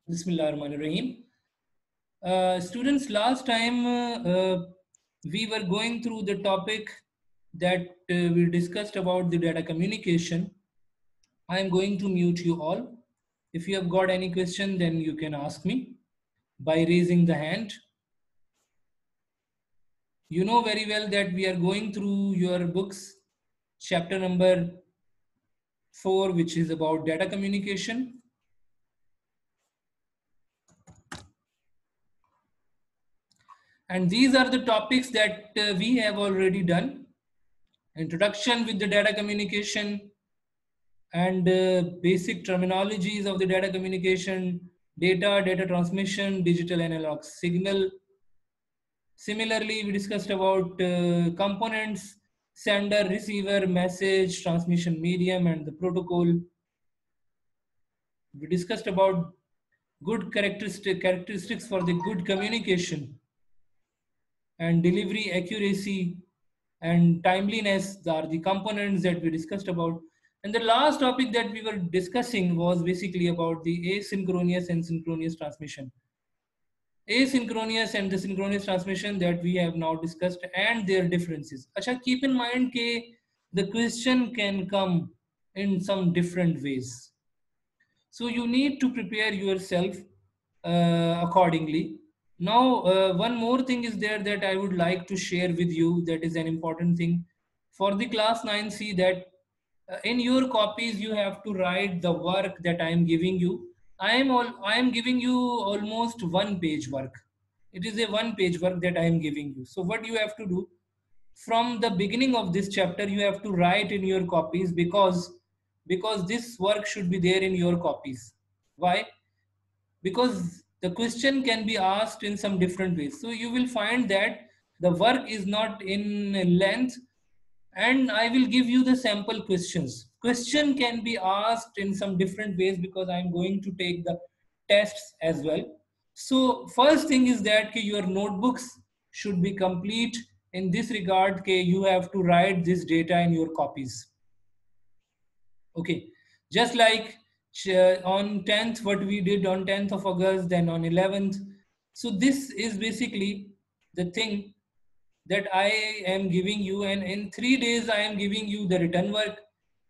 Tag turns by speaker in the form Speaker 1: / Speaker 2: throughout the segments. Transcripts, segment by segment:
Speaker 1: Bismillahirrahmanirrahim. Students, last time we were going through the topic that we discussed about the data communication. I am going to mute you all. If you have got any question, then you can ask me by raising the hand. You know very well that we are going through your books, chapter number 4, which is about data communication. And these are the topics that we have already done. Introduction with the data communication and basic terminologies of the data communication, data transmission, digital analog signal. Similarly, we discussed about components, sender, receiver, message, transmission medium, and the protocol. We discussed about good characteristics for the good communication and delivery accuracy and timeliness are the components that we discussed about. And the last topic that we were discussing was basically about the asynchronous and synchronous transmission. Asynchronous and the synchronous transmission that we have now discussed and their differences. Acha, keep in mind that the question can come in some different ways. So you need to prepare yourself accordingly. Now, one more thing is there that I would like to share with you that is an important thing for the class 9C, that in your copies you have to write the work that I am giving you. I am giving you almost one page work. It is a one page work that I am giving you. So what you have to do from the beginning of this chapter, you have to write in your copies, because this work should be there in your copies. Why? Because the question can be asked in some different ways. So you will find that the work is not in length, and I will give you the sample questions. Question can be asked in some different ways because I'm going to take the tests as well. So first thing is that your notebooks should be complete. In this regard, you have to write this data in your copies. Okay, just like on 10th, what we did on 10th of August, then on 11th. So this is basically the thing that I am giving you, and in 3 days I am giving you the written work,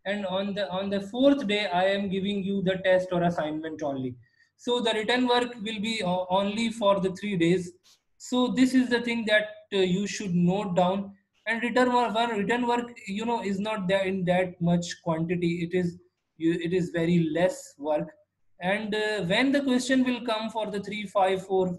Speaker 1: and on the fourth day I am giving you the test or assignment only. So the written work will be only for the 3 days. So this is the thing that you should note down. And written work, is not there in that much quantity. It is very less work. And when the question will come for the 3, 5, 4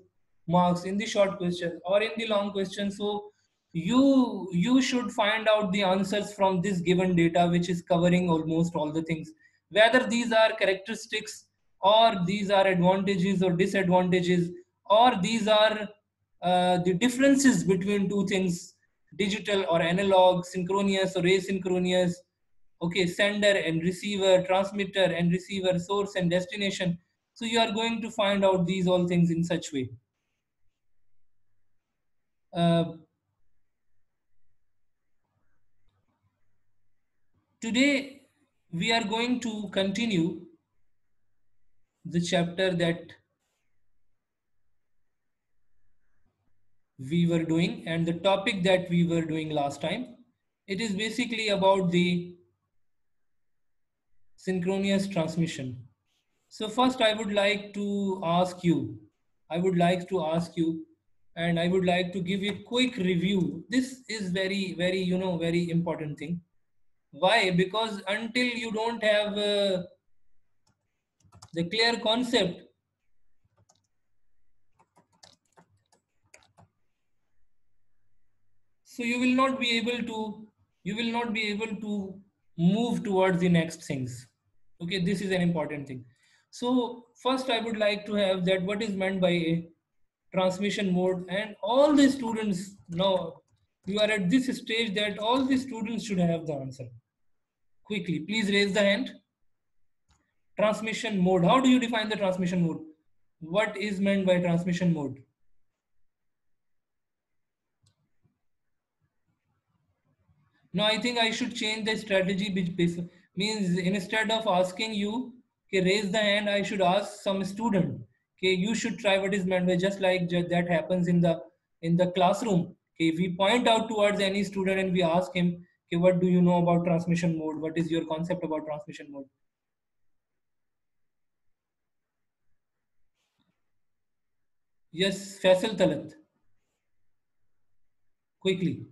Speaker 1: marks in the short question or in the long question, so you should find out the answers from this given data, which is covering almost all the things, whether these are characteristics or these are advantages or disadvantages, or these are the differences between two things: digital or analog, synchronous or asynchronous, okay, sender and receiver, transmitter and receiver, source and destination. So you are going to find out these all things in such way. uh, Today we are going to continue the chapter that we were doing and the topic that we were doing last time. It is basically about the synchronous transmission. So first I would like to ask you, and I would like to give you a quick review. This is very, very, very important thing. Why? Because until you don't have the clear concept, so you will not be able to move towards the next things. Okay, this is an important thing. So first I would like to have that what is meant by a transmission mode, and all the students now, you are at this stage that all the students should have the answer. Quickly, please raise the hand. Transmission mode, how do you define the transmission mode? What is meant by transmission mode? No, I think I should change the strategy, which means instead of asking you, okay, raise the hand, I should ask some student. Okay, you should try what is meant by, just like that happens in the classroom. Okay, we point out towards any student and we ask him, okay, what do you know about transmission mode? What is your concept about transmission mode? Yes, Faisal Talat, quickly.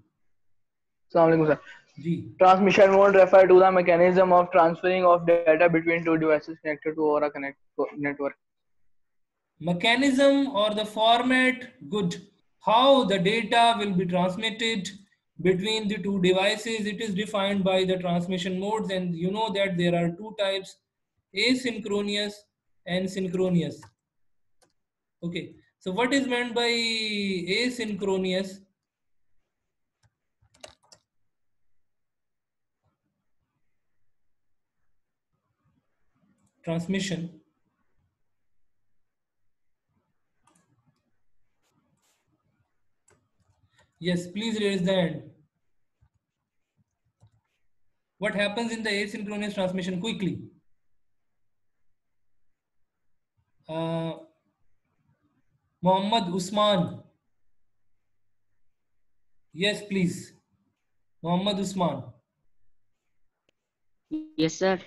Speaker 2: Assalamu alaikum, sir.
Speaker 1: Ji.
Speaker 2: Transmission mode refer to the mechanism of transferring of data between two devices connected to over a network.
Speaker 1: Mechanism or the format, good. How the data will be transmitted between the two devices, it is defined by the transmission modes, and you know that there are two types, asynchronous and synchronous. Okay, so what is meant by asynchronous? Transmission. Yes, please raise the hand. What happens in the asynchronous transmission? Quickly. Muhammad Usman. Yes, please. Muhammad Usman.
Speaker 3: Yes, sir.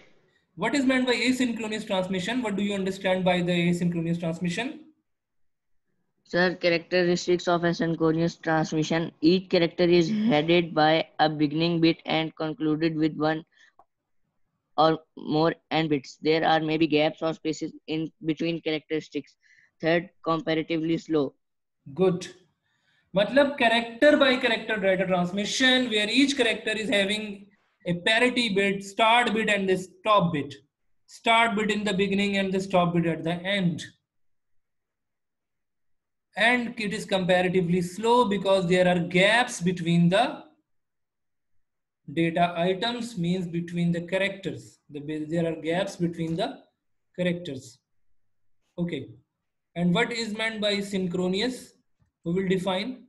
Speaker 1: What is meant by asynchronous transmission? What do you understand by the asynchronous transmission?
Speaker 3: Sir, characteristics of asynchronous transmission. Each character is headed by a beginning bit and concluded with one or more end bits. There are maybe gaps or spaces in between characteristics. Third, comparatively slow.
Speaker 1: Good. Matlab character by character data transmission, where each character is having a parity bit, start bit and the stop bit. Start bit in the beginning and the stop bit at the end. And it is comparatively slow because there are gaps between the data items, means between the characters. There are gaps between the characters. Okay. And what is meant by synchronous? We will define.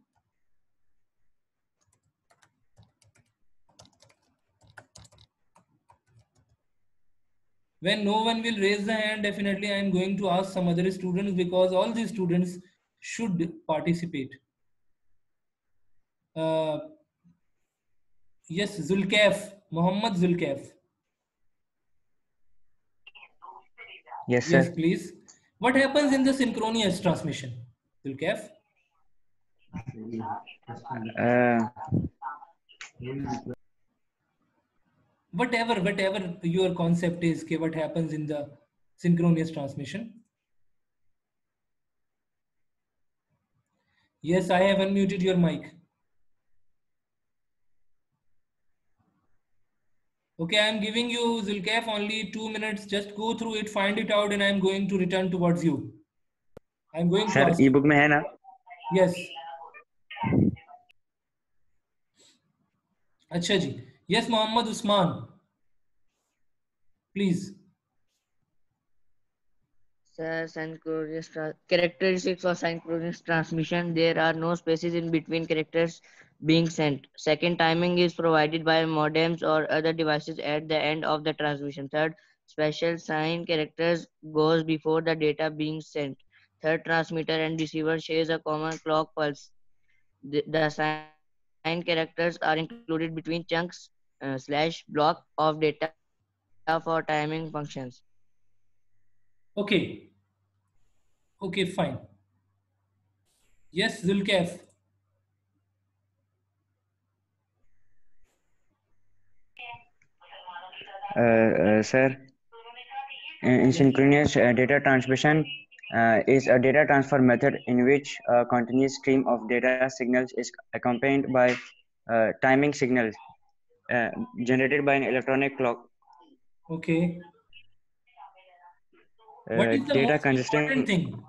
Speaker 1: When no one will raise the hand, definitely I am going to ask some other students, because all these students should participate. Uh, yes, Zulkaf, Muhammad Zulkaf.
Speaker 4: Yes,
Speaker 1: Yes,
Speaker 4: sir.
Speaker 1: please. What happens in the synchronous transmission? Zulkaf?
Speaker 4: Uh,
Speaker 1: Whatever your concept is, okay, what happens in the synchronous transmission? Yes, I have unmuted your mic. Okay, I am giving you, Zulkaf, only 2 minutes. Just go through it, find it out, and I am going to return towards you. I am going to
Speaker 4: sir
Speaker 1: ask
Speaker 4: E
Speaker 1: you.
Speaker 4: Book में है ना?
Speaker 1: Yes. अच्छा जी. Yes, Muhammad Usman. Please.
Speaker 3: Sir, characteristics of synchronous transmission. There are no spaces in between characters being sent. Second, timing is provided by modems or other devices at the end of the transmission. Third, special sign characters goes before the data being sent. Third, transmitter and receiver shares a common clock pulse. The sign characters are included between chunks / block of data for timing functions.
Speaker 1: Okay. Okay, fine. Yes, Zulkaf.
Speaker 4: Sir, in synchronous data transmission is a data transfer method in which a continuous stream of data signals is accompanied by timing signals generated by an electronic clock.
Speaker 1: Okay. What is the
Speaker 4: Data
Speaker 1: most important
Speaker 4: consisting.
Speaker 1: thing?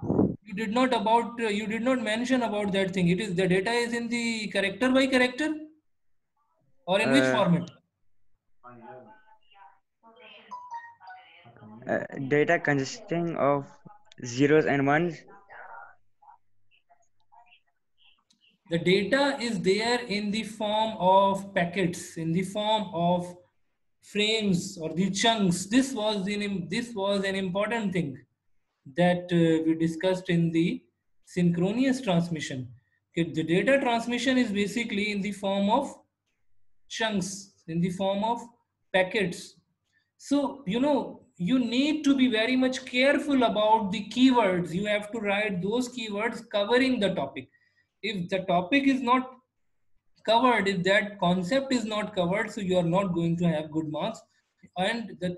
Speaker 1: You did not mention about that thing. It is the data is in the character by character, or in which format?
Speaker 4: Data consisting of zeros and ones.
Speaker 1: The data is there in the form of packets, in the form of frames or the chunks. This was an important thing. that we discussed in the synchronous transmission. Okay, the data transmission is basically in the form of chunks, in the form of packets. So, you need to be very much careful about the keywords. You have to write those keywords covering the topic. If the topic is not covered, if that concept is not covered, so you are not going to have good marks. And the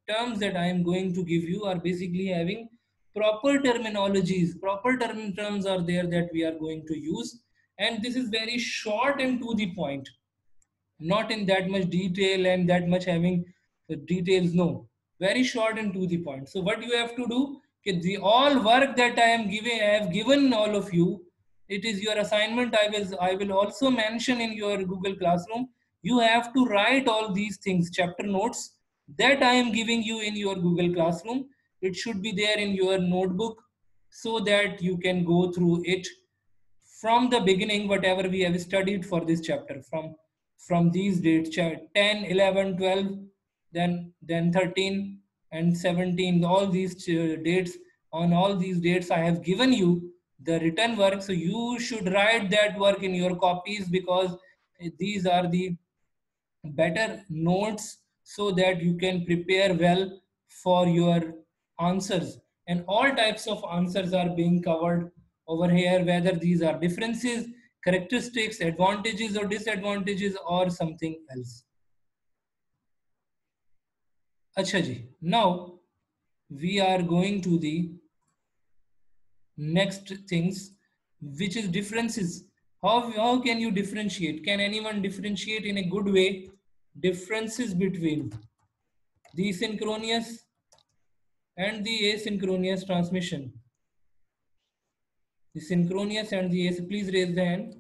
Speaker 1: terms that I am going to give you are basically having proper terminologies, proper terms are there that we are going to use. And this is very short and to the point, not in that much detail and that much having the details. No, very short and to the point. So what you have to do, okay, the all work that I have given all of you, it is your assignment. I will also mention in your Google Classroom. You have to write all these things, chapter notes that I am giving you in your Google Classroom. It should be there in your notebook so that you can go through it from the beginning, whatever we have studied for this chapter, from these dates, 10, 11, 12, then 13 and 17, all these dates. On all these dates I have given you the written work, so you should write that work in your copies, because these are the better notes, so that you can prepare well for your answers. And all types of answers are being covered over here, whether these are differences, characteristics, advantages or disadvantages, or something else. Acha ji, now we are going to the next things, which is differences. How can you differentiate? Can anyone differentiate in a good way differences between the synchronous and the asynchronous transmission? The synchronous and the asynchronous, please raise the hand.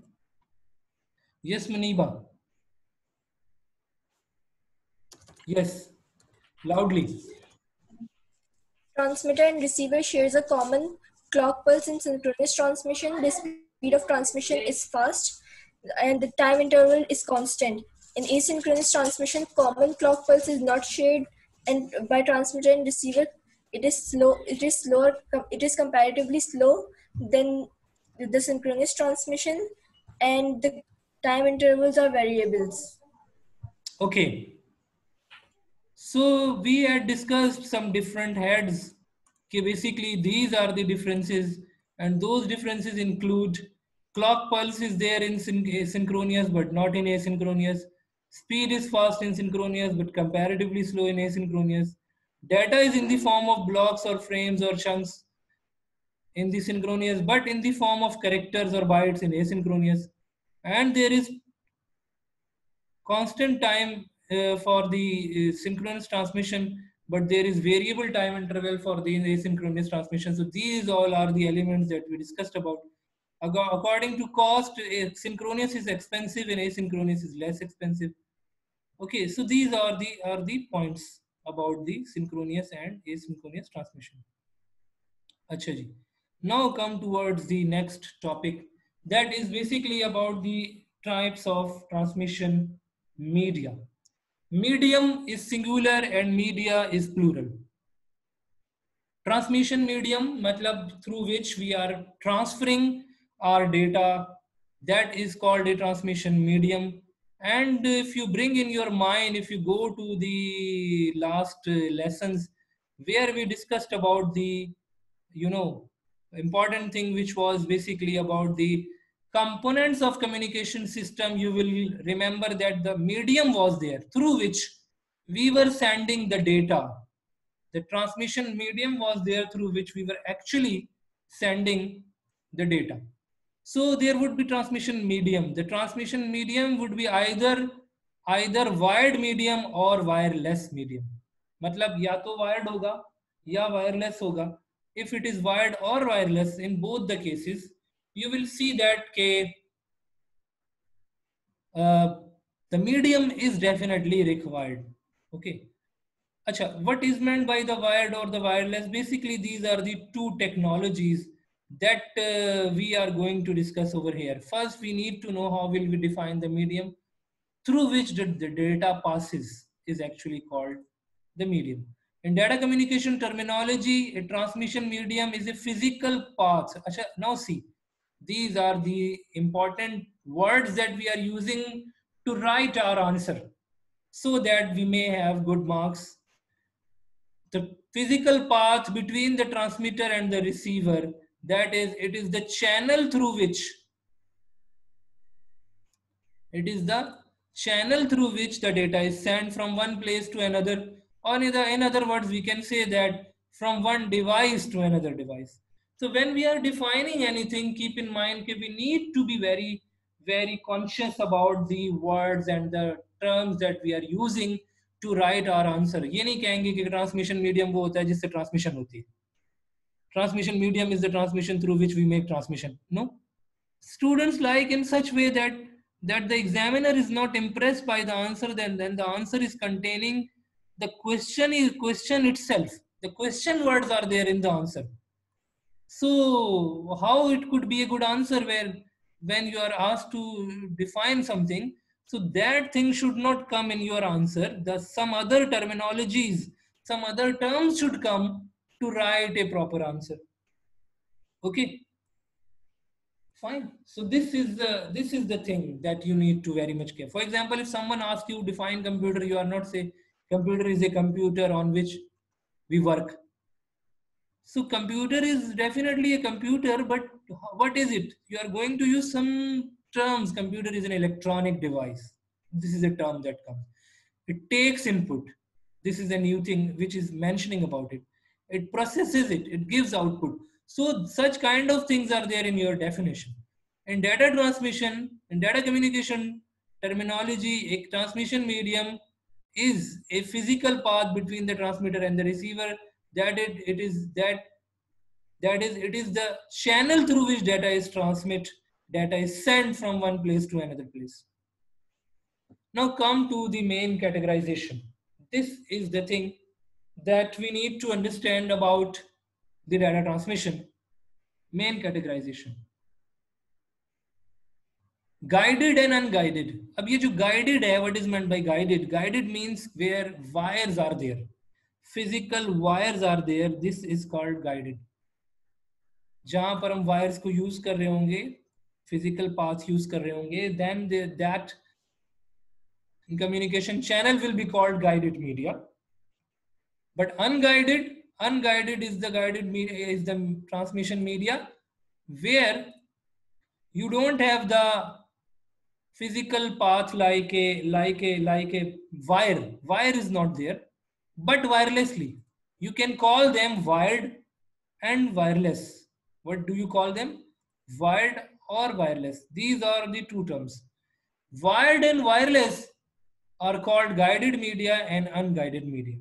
Speaker 1: Yes, Maniba. Yes, loudly.
Speaker 5: Transmitter and receiver shares a common clock pulse. In synchronous transmission, the speed of transmission is fast and the time interval is constant. In asynchronous transmission, common clock pulse is not shared, and by transmitter and receiver, it is slow. It is slower. It is comparatively slow than the synchronous transmission, and the time intervals are variables.
Speaker 1: Okay. So we had discussed some different heads. Okay, basically these are the differences, and those differences include clock pulse is there in synchronous but not in asynchronous. Speed is fast in synchronous but comparatively slow in asynchronous. Data is in the form of blocks or frames or chunks in the synchronous, but in the form of characters or bytes in asynchronous. And there is constant time for the synchronous transmission, but there is variable time interval for the asynchronous transmission. So these all are the elements that we discussed about. According to cost, synchronous is expensive and asynchronous is less expensive. Okay, so these are the points about the synchronous and asynchronous transmission. Acha ji. Now come towards the next topic, that is basically about the types of transmission media. Medium is singular and media is plural. Transmission medium, matlab through which we are transferring our data, that is called a transmission medium. And if you bring in your mind, if you go to the last lessons where we discussed about the important thing, which was basically about the components of communication system, you will remember that the medium was there through which we were sending the data. The transmission medium was there through which we were actually sending the data. So there would be transmission medium. The transmission medium would be either wired medium or wireless medium. मतलब या तो wired होगा या wireless होगा. If it is wired or wireless, in both the cases, you will see that the medium is definitely required. Okay. Achha, what is meant by the wired or the wireless? Basically, these are the two technologies that we are going to discuss over here. First, we need to know how will we define the medium through which the data passes is actually called the medium. In data communication terminology, a transmission medium is a physical path. Now see, these are the important words that we are using to write our answer so that we may have good marks. The physical path between the transmitter and the receiver, that is, it is the channel through which the data is sent from one place to another, or in other words, we can say that from one device to another device. So when we are defining anything, keep in mind that we need to be very, very conscious about the words and the terms that we are using to write our answer. ये नहीं कहेंगे कि transmission medium वो होता है जिससे transmission होती है. Transmission medium is the transmission through which we make transmission. No. Students like in such way that the examiner is not impressed by the answer, then the answer is containing the question itself. The question words are there in the answer. So how it could be a good answer when you are asked to define something, so that thing should not come in your answer. Some other terminologies, some other terms should come to write a proper answer. Okay. Fine. So this is the thing that you need to very much care. For example, if someone asks you define computer, you are not say computer is a computer on which we work. So computer is definitely a computer, but what is it? You are going to use some terms. Computer is an electronic device. This is a term that comes. It takes input. This is a new thing which is mentioning about it. It processes it. It gives output. So such kind of things are there in your definition. In data transmission, in data communication terminology, a transmission medium is a physical path between the transmitter and the receiver. It is the channel through which data is data is sent from one place to another place. Now come to the main categorization. This is the thing that we need to understand about the data transmission. Main categorization. Guided and unguided. अब ये जो guided है, what is meant by guided? Guided means where wires are there. Physical wires are there. This is called guided. जहाँ पर हम wires को use कर रहे होंगे, physical path use कर रहे होंगे, then that communication channel will be called guided media. But unguided is the guided media, is the transmission media where you don't have the physical path like a wire. Wire is not there, but wirelessly. You can call them wired and wireless. What do you call them? Wired or wireless. These are the two terms. Wired and wireless are called guided media and unguided media.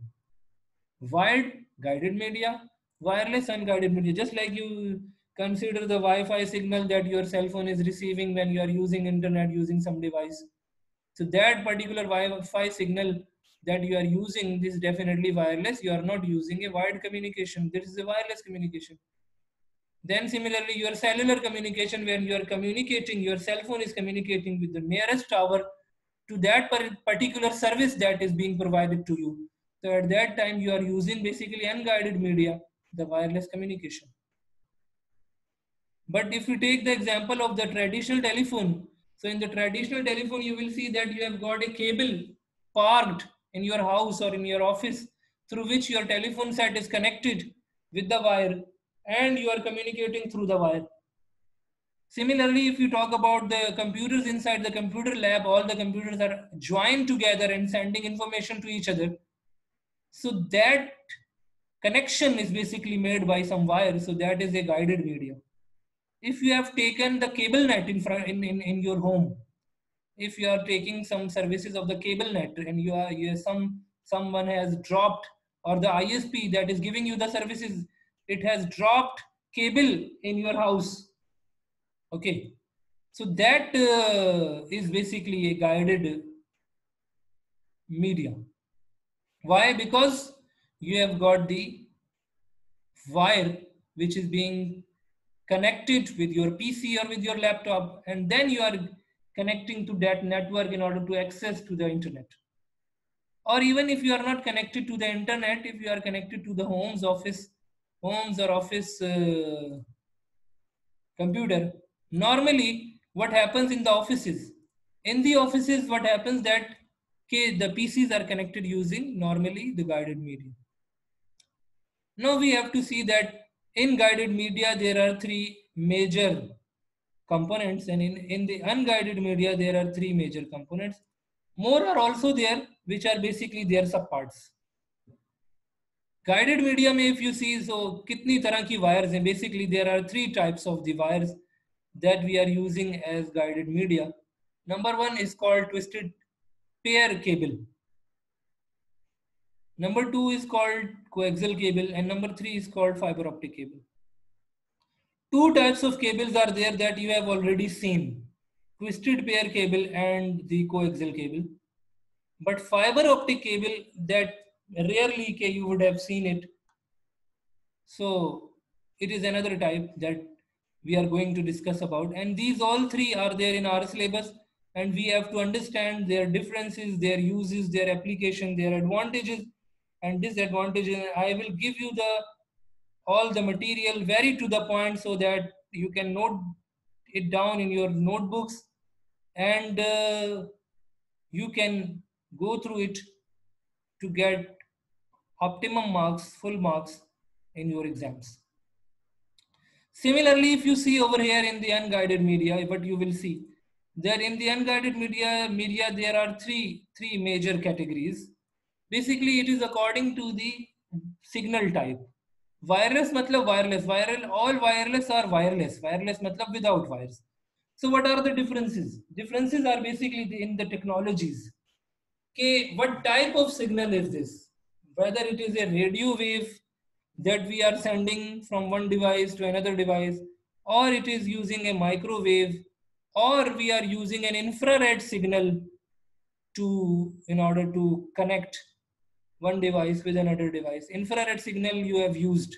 Speaker 1: Wired, guided media, wireless, unguided media. Just like you consider the Wi-Fi signal that your cell phone is receiving when you are using internet, using some device. So that particular Wi-Fi signal that you are using, this is definitely wireless. You are not using a wired communication. This is a wireless communication. Then similarly, your cellular communication, when you are communicating, your cell phone is communicating with the nearest tower to that particular service that is being provided to you. So at that time, you are using basically unguided media, the wireless communication. But if you take the example of the traditional telephone, so in the traditional telephone, you will see that you have got a cable parked in your house or in your office through which your telephone set is connected with the wire and you are communicating through the wire. Similarly, if you talk about the computers inside the computer lab, all the computers are joined together and sending information to each other. So that connection is basically made by some wire. So that is a guided medium. If you have taken the cable net in your home, if you are taking some services of the cable net and someone has dropped, or the ISP that is giving you the services, it has dropped cable in your house. Okay, so that is basically a guided medium. Why? Because you have got the wire which is being connected with your PC or with your laptop, and then you are connecting to that network in order to access to the internet. or even if you are not connected to the internet, if you are connected to the homes or office computer, normally what happens in the offices, what happens that the PCs are connected using normally the guided media. Now we have to see that in guided media there are three major components, and in the unguided media there are three major components. More are also there, which are basically their subparts. Guided media में if you see, so कितनी तरह की wires हैं, basically there are three types of the wires that we are using as guided media. Number one is called twisted pair cable. Number two is called coaxial cable, and number three is called fiber optic cable. Two types of cables are there that you have already seen: twisted pair cable and the coaxial cable. But fiber optic cable, that rarely you would have seen it. So it is another type that we are going to discuss about, and these all three are there in our syllabus, and we have to understand their differences, their uses, their application, their advantages and disadvantages. I will give you all the material very to the point so that you can note it down in your notebooks, and you can go through it to get optimum marks, full marks in your exams. Similarly, if you see over here in the unguided media, what you will see that in the unguided media there are three major categories. Basically, it is according to the signal type. Wireless matlab wireless, all wireless are wireless. Wireless matlab without wires. So what are the differences? Differences are basically in the technologies. Okay, what type of signal is this? Whether it is a radio wave that we are sending from one device to another device, or it is using a microwave, or we are using an infrared signal in order to connect one device with another device. Infrared signal you have used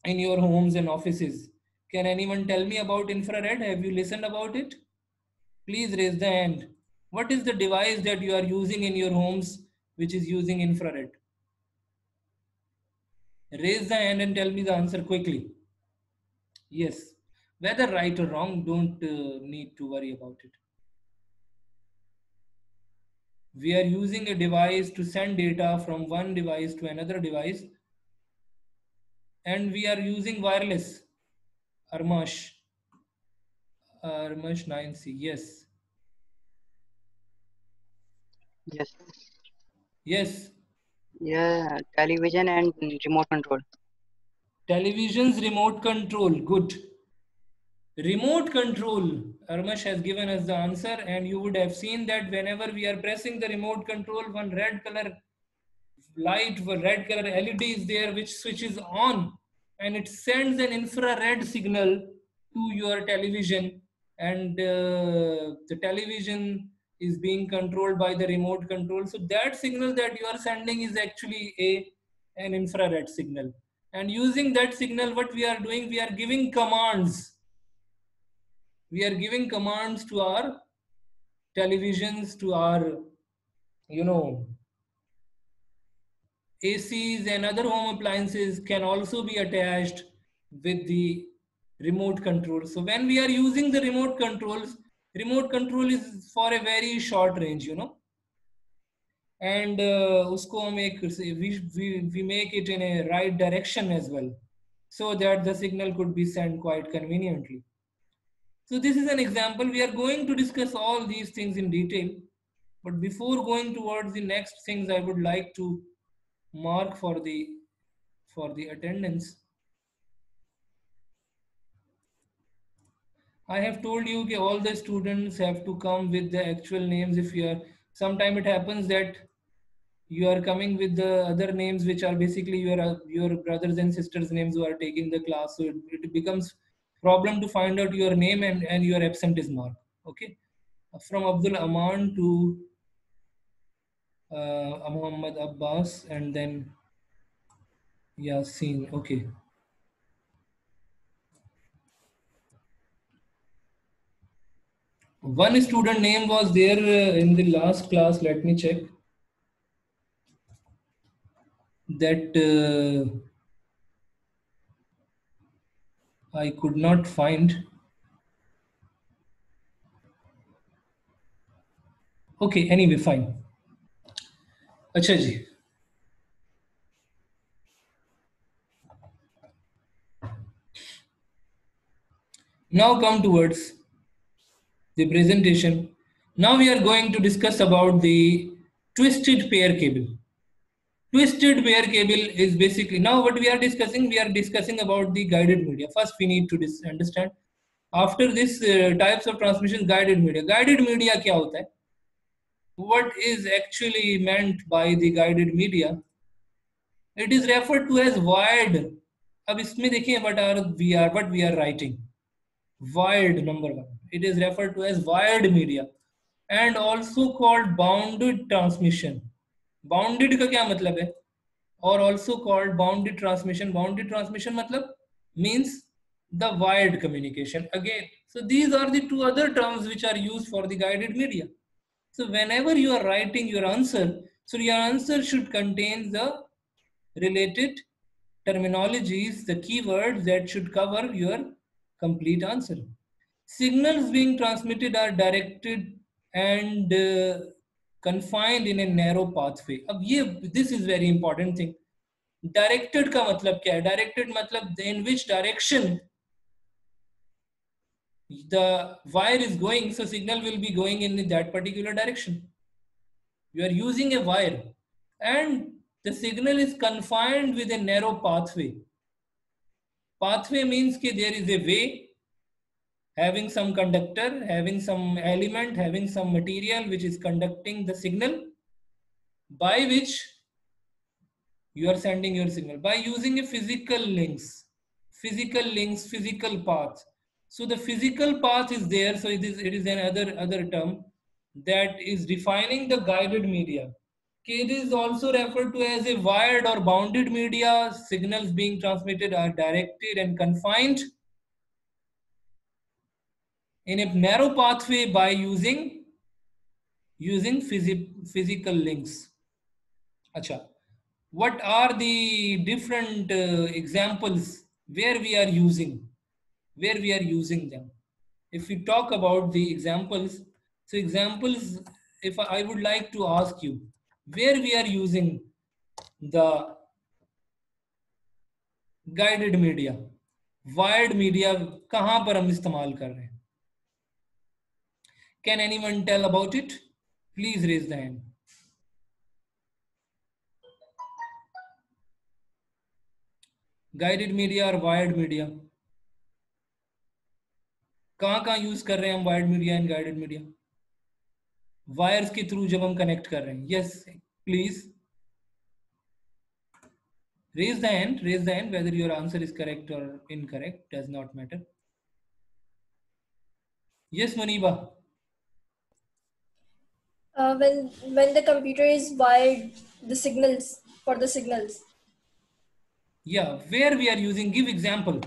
Speaker 1: in your homes and offices. Can anyone tell me about infrared? Have you listened about it? Please raise the hand. What is the device that you are using in your homes which is using infrared? Raise the hand and tell me the answer quickly. Yes. Whether right or wrong, don't need to worry about it. We are using a device to send data from one device to another device, and we are using wireless. Armash 9C. Yes.
Speaker 6: Yes.
Speaker 1: Yes.
Speaker 6: Yeah, television and remote control.
Speaker 1: Television's remote control. Good. Remote control. Armash has given us the answer, and you would have seen that whenever we are pressing the remote control, one red color LED is there which switches on, and it sends an infrared signal to your television, and the television is being controlled by the remote control. So that signal that you are sending is actually an infrared signal, and using that signal, what we are doing, we are giving commands. We are giving commands to our televisions, to our ACs and other home appliances can also be attached with the remote control. So when we are using the remote control is for a very short range, and usko hum we make it in a right direction as well, so that the signal could be sent quite conveniently. So this is an example. We are going to discuss all these things in detail, but before going towards the next things, I would like to mark for the attendance. I have told you that all the students have to come with the actual names. If you are, sometime it happens that you are coming with the other names which are basically your brothers and sisters names who are taking the class, so it becomes problem to find out your name and your absent is marked. Okay, from Abdul Aman to Muhammad Abbas, and then Yasin. Okay. One student name was there in the last class. Let me check. That I could not find. Okay, anyway, fine. अच्छा जी. Now come towards the presentation. Now we are going to discuss about the twisted pair cable. Twisted pair cable is basically, now what we are discussing about the guided media. First we need to understand. After this types of transmission, guided media. Guided media क्या होता है? What is actually meant by the guided media? It is referred to as wired. अब इसमें देखिए what we are writing. Wired, number one. It is referred to as wired media and also called bounded transmission. Bounded का क्या मतलब है? Or also called bounded transmission. Bounded transmission मतलब means the wired communication. Again, so these are the two other terms which are used for the guided media. So whenever you are writing your answer, so your answer should contain the related terminologies, the keywords that should cover your complete answer. Signals being transmitted are directed and confined in a narrow pathway. अब ये this is very important thing. Directed का मतलब क्या है? Directed मतलब in which direction the wire is going, so signal will be going in that particular direction. You are using a wire and the signal is confined with a narrow pathway. Pathway means that there is a way having some conductor, having some element, having some material which is conducting the signal by which you are sending your signal by using a physical links, physical path. So the physical path is there. So it is another term that is defining the guided media. It is also referred to as a wired or bounded media. Signals being transmitted are directed and confined in a narrow pathway by using physical links. Acha. What are the different examples where we are using them? If we talk about the examples, so examples, if I would like to ask you where we are using the guided media, wired media, कहाँ पर हम इस्तेमाल कर रहे हैं? Can anyone tell about it? Please raise the hand. Guided media or wired media? कहाँ use कर रहे हैं हम wired media and guided media? Wires के थ्रू जब हम कनेक्ट कर रहे हैं. Yes, please raise the hand whether your answer is correct or incorrect, does not matter. Yes, Muniba.
Speaker 5: When the computer is wired, the signals for the signals.
Speaker 1: Yeah, where we are using, give example.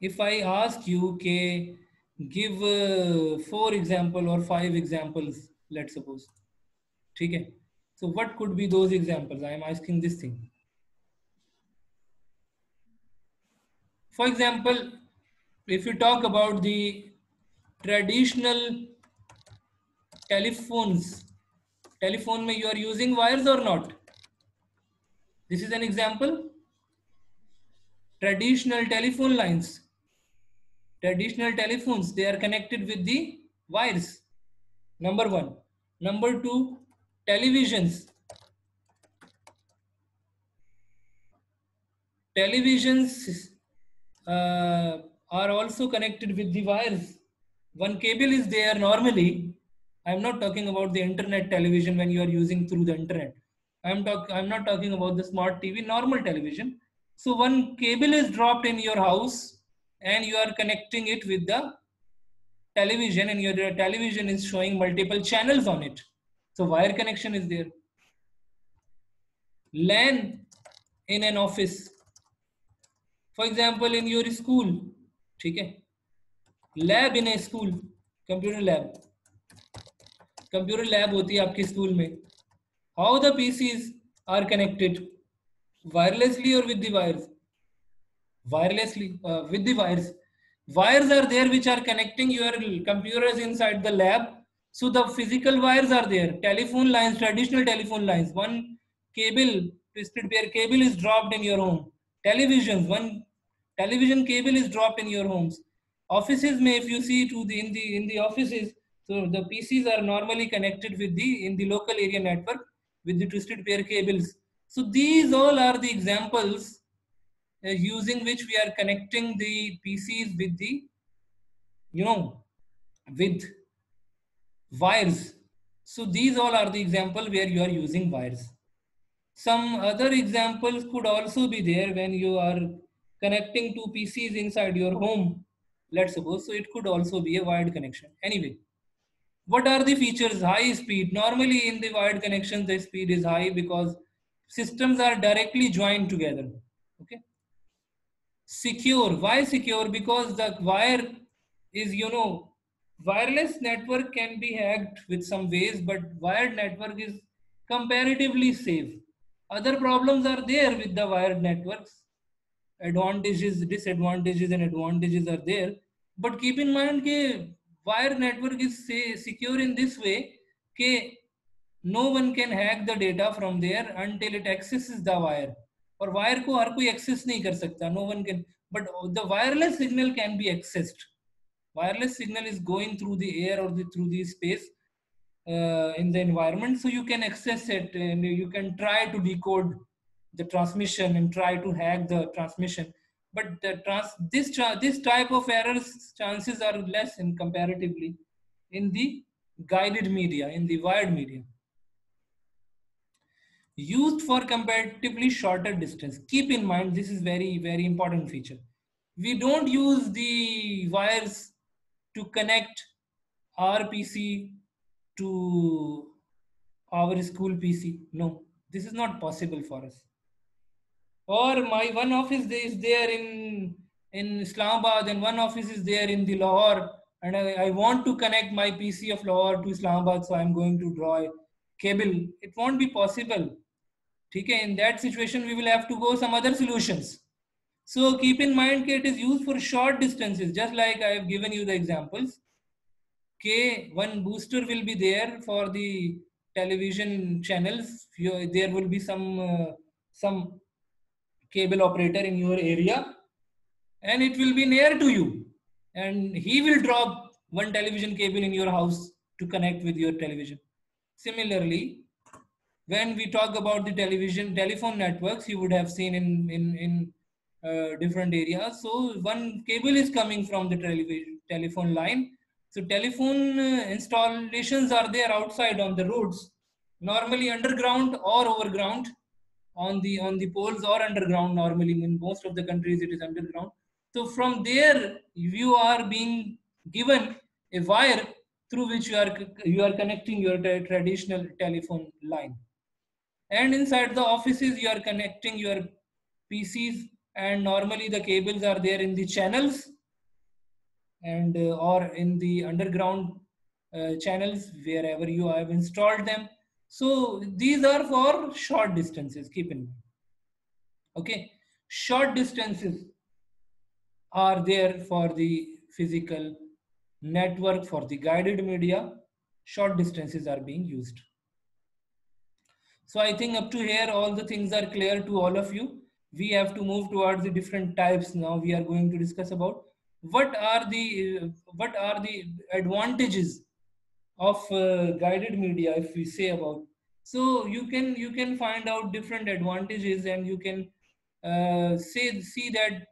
Speaker 1: If I ask you, okay, give 4 example or 5 examples, let's suppose. Okay. So what could be those examples? I am asking this thing. For example, if you talk about the traditional telephones, telephone mein you are using wires or not? This is an example. Traditional telephone lines, traditional telephones, they are connected with the wires. Number 1. Number 2, televisions. Televisions are also connected with the wires. One cable is there normally. I'm not talking about the internet television when you are using through the internet. I'm not talking about the smart TV, normal television. So one cable is dropped in your house and you are connecting it with the television, and your television is showing multiple channels on it. So wire connection is there. LAN in an office. For example, in your school, okay? Lab in a school, computer lab होती है आपके school में. How the PCs are connected, wirelessly or with the wires? Wirelessly, with the wires. Wires are there which are connecting your computers inside the lab. So the physical wires are there. Telephone lines, traditional telephone lines. One cable, twisted pair cable is dropped in your home. Televisions, one television cable is dropped in your homes. Offices may, if you see to the in the offices, so the PCs are normally connected with the in the local area network with the twisted pair cables. So these all are the examples using which we are connecting the PCs with the, you know, with wires. So these all are the example where you are using wires. Some other examples could also be there when you are connecting two PCs inside your home, let's suppose. So it could also be a wired connection. Anyway, what are the features? High speed. Normally in the wired connections, the speed is high because systems are directly joined together. Okay. Secure. Why secure? Because the wire is, wireless network can be hacked with some ways, but wired network is comparatively safe. Other problems are there with the wired networks. Advantages, disadvantages, and advantages are there. But keep in mind that wire network is secure in this way that no one can hack the data from there until it accesses the wire. और wire को हर कोई access नहीं कर सकता, no one can, but the wireless signal can be accessed. Wireless signal is going through the air or through the space in the environment, so you can access it and you can try to decode the transmission and try to hack the transmission. But this type of errors chances are less in comparatively in the guided media, in the wired media. Used for comparatively shorter distance. Keep in mind, this is very, very important feature. We don't use the wires to connect our PC to our school PC. No, this is not possible for us. Or my one office is there in Islamabad and one office is there in the Lahore, and I want to connect my PC of Lahore to Islamabad, so I'm going to draw a cable. It won't be possible. Okay, in that situation, we will have to go some other solutions. So keep in mind that it is used for short distances, just like I have given you the examples. Okay, one booster will be there for the television channels. There will be some cable operator in your area, and it will be near to you. And he will drop one television cable in your house to connect with your television. Similarly, when we talk about the telephone networks, you would have seen in different areas. So one cable is coming from the telephone line. So telephone installations are there outside on the roads, normally underground or overground, on the poles or underground. Normally in most of the countries it is underground. So from there you are being given a wire through which you are connecting your traditional telephone line. And inside the offices you are connecting your PCs, and normally the cables are there in the channels and or in the underground channels wherever you have installed them. So these are for short distances, keep in mind. Okay, short distances are there for the physical network. For the guided media, short distances are being used. So I think up to here all the things are clear to all of you. We have to move towards the different types now. We are going to discuss about what are the advantages of guided media, if we say about. So you can find out different advantages, and you can see that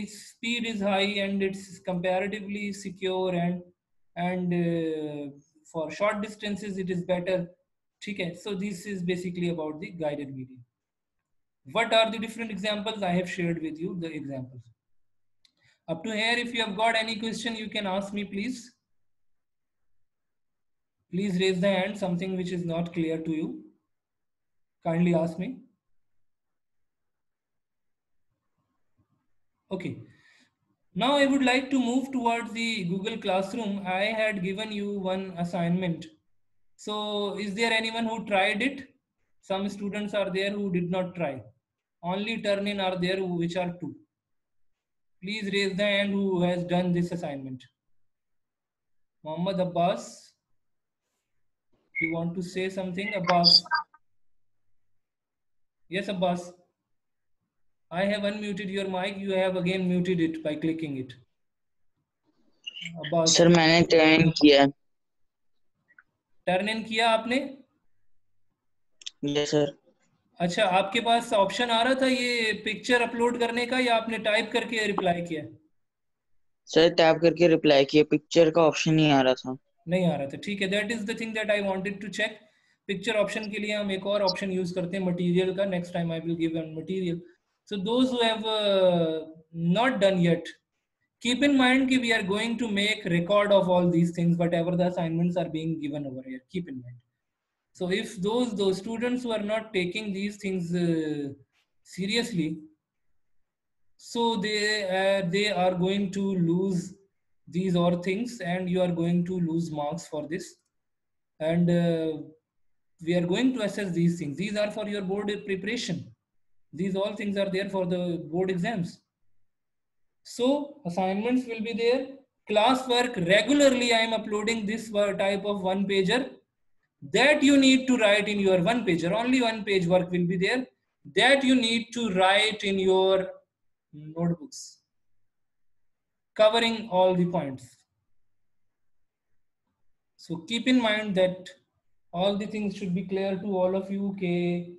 Speaker 1: speed is high and it's comparatively secure, and for short distances it is better. Okay, so this is basically about the guided media. What are the different examples? I have shared with you the examples. Up to here, if you have got any question, you can ask me, please. Please raise the hand, something which is not clear to you. Kindly ask me. Okay. Now I would like to move towards the Google Classroom. I had given you one assignment. So is there anyone who tried it? Some students are there who did not try. Only turn-in are there which are 2. Please raise the hand who has done this assignment. Mohammad Abbas, you want to say something? Abbas. Yes, Abbas. I have unmuted your mic. You have again muted it by clicking it. Abbas.
Speaker 3: Sir मैंने turn किया.
Speaker 1: Turn in किया आपने?
Speaker 3: Yes sir.
Speaker 1: अच्छा, आपके पास option आ रहा था ये picture upload करने का या आपने टाइप करके रिप्लाई किया?
Speaker 3: सर टैप करके रिप्लाई किया, पिक्चर का ऑप्शन नहीं आ रहा था.
Speaker 1: नहीं आ रहा था, ठीक है. That is the thing that I wanted to check. Picture option के लिए हम एक और ऑप्शन यूज करते हैं मटेरियल का. Next time I will give one material. So those who have not done yet, keep in mind that we are going to make record of all these things, whatever the assignments are being given over here. Keep in mind. So if those students who are not taking these things seriously, so they are going to lose these all things, and you are going to lose marks for this. And we are going to assess these things. These are for your board preparation. These all things are there for the board exams. So assignments will be there. Classwork, regularly I am uploading this type of one pager that you need to write in your one pager. Only one page work will be there that you need to write in your notebooks, covering all the points. So keep in mind that all the things should be clear to all of you. Okay,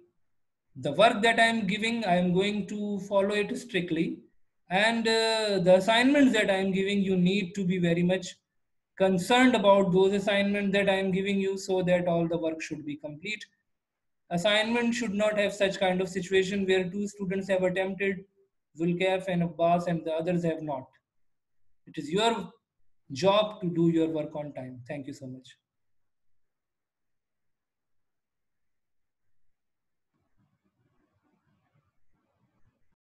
Speaker 1: the work that I am giving, I am going to follow it strictly. And the assignments that I am giving, you need to be very much concerned about those assignments that I am giving you, so that all the work should be complete. Assignment should not have such kind of situation where 2 students have attempted, Zulkaf and Abbas, and the others have not. It is your job to do your work on time. Thank you so much.